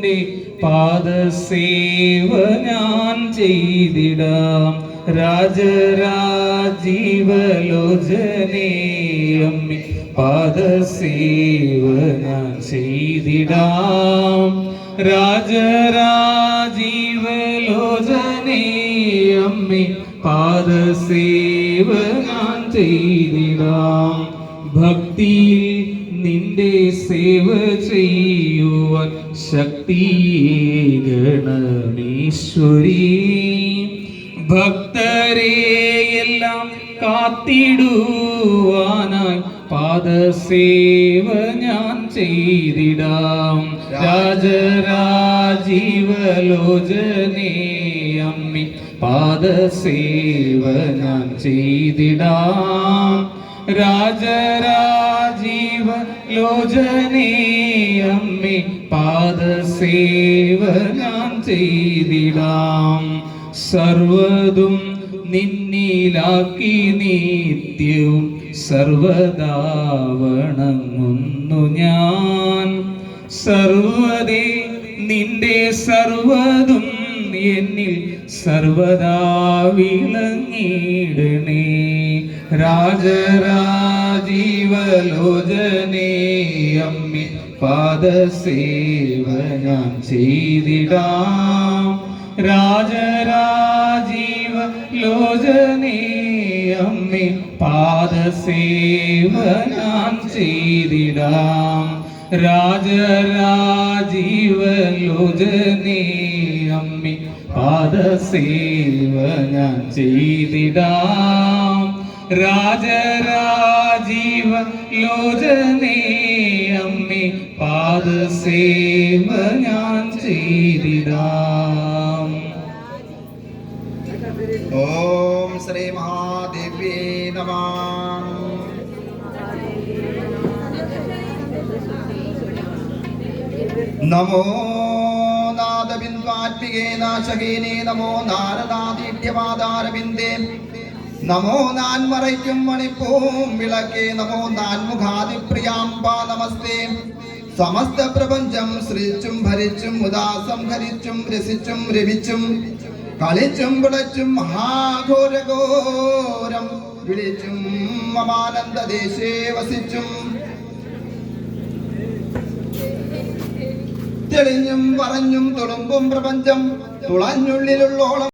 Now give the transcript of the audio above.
നിന്റെ പാദസേവ ഞാൻ ചെയ്തിടാം. രാജരാജീവലോചനേ അമ്മേ പാദസേവ ഞാൻ ചെയ്തിടാം. രാജരാജീവലോചനേ അമ്മേ പാദസേവ ഞാൻ ചെയ്തിടാം. ഭക്തിയിൽ നിന്റെ സേവ ചെയ്യുവാൻ ശക്തിയേകണമീശ്വരീ. ഭക്തരെയെല്ലാം കാത്തിടുവാനായി പാദസേവ ഞാൻ ചെയ്തിടാം. രാജരാജീവലോചനേ അമ്മേ പാദസേവ ഞാൻ ചെയ്തിടാം. രാജരാജീവലോചനേ അമ്മേ പാദസേവ ഞാൻ ചെയ്തിടാം. സർവതും നിന്നിലാക്കി നിത്യവും സർവദാ വണങ്ങുന്നു ഞാൻ. സർവദേ നിന്റെ സർവതും എന്നിൽ സർവദാ വിളങ്ങിടണേ. രാജരാജീവലോചനേ അമ്മേ പാദസേവ ഞാൻ ചെയ്തിടാം. രാജരാജീവലോചനേ അമ്മേ പാദസേവ ഞാൻ ചെയ്തിടാം. രാജരാജീവലോചനേ അമ്മേ പാദസേവ ഞാൻ ചെയ്തിടാം. രാജരാജീവലോചനേ അമ്മേ പാദസേവ ഞാൻ ചെയ്തിടാം. ഓം ശ്രീ മഹാദേവ്യേ നമഃ. നമോ നാദബിന്ദുആത്മികേ നാശകേനേ നമോ നാരദാദിത്യപാദാരബിന്ദേ നമോ നാൻമറയ്ക്കും മണിപ്പൂം വിളക്കേ നമോ നാൻമുഖാദിപ്രിയാംബാ നമസ്തേ. സമസ്ത പ്രപഞ്ചം സൃഷ്ടിച്ചും ഭരിച്ചും ഉദാസം ഹരിച്ചും രസിച്ചും രമിച്ചും കളിച്ചും വിളച്ചും മഹാഘോരഘോരം വിളിച്ചും മമാനന്ദദേശേ വസിച്ചും തെളിഞ്ഞും പറഞ്ഞും തുളുമ്പും പ്രപഞ്ചം തുളഞ്ഞുള്ളിലുള്ളോളം